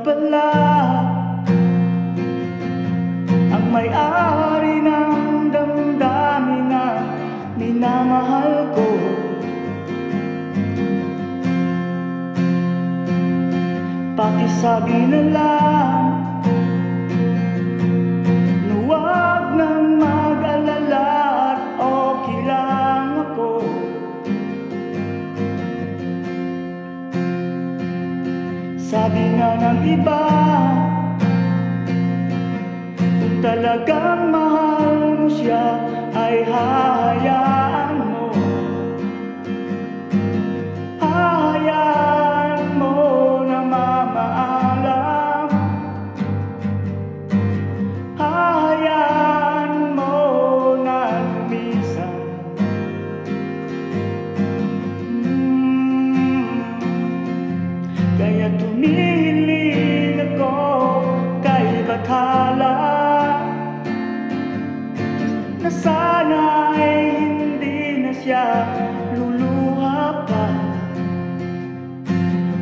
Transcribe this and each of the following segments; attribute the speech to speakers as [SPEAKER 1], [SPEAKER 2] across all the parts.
[SPEAKER 1] pala ang may-ari ng damdamin na minamahal ko. Pakisabi na lang na huwag nang mag-alala at okay lang ako. Sabi nga ng iba, kung talagang mahal mo siya ay hahayaan mo. Hahayaan mo na mamaalam. Hahayaan mo na lumisan. Kaya tumihiling ako kay Bathala na sana ay hindi na siya luluha pa,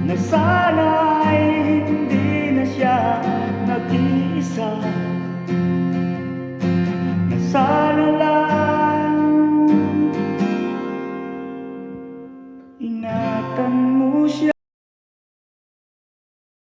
[SPEAKER 1] na sana